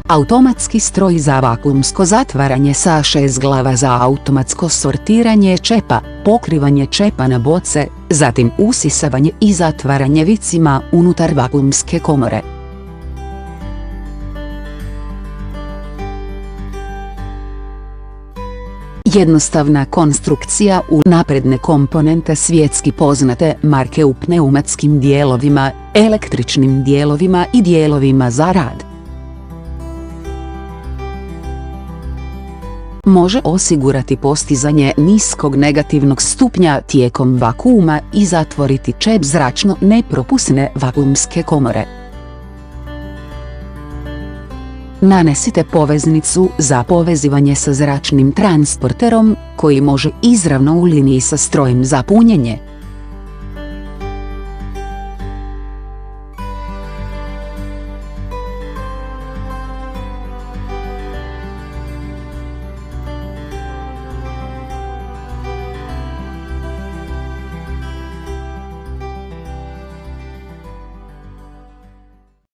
Automatski stroj za vakuumsko zatvaranje sa 6 glava za automatsko sortiranje čepa, pokrivanje čepa na boce, zatim usisavanje i zatvaranje vicima unutar vakuumske komore. Jednostavna konstrukcija u napredne komponente svjetski poznate marke u pneumatskim dijelovima, električnim dijelovima i dijelovima za rad. Može osigurati postizanje niskog negativnog stupnja tijekom vakuuma i zatvoriti čep zračno nepropusne vakuumske komore. Nanesite poveznicu za povezivanje sa zračnim transporterom, koji može izravno u liniji sa strojem za punjenje.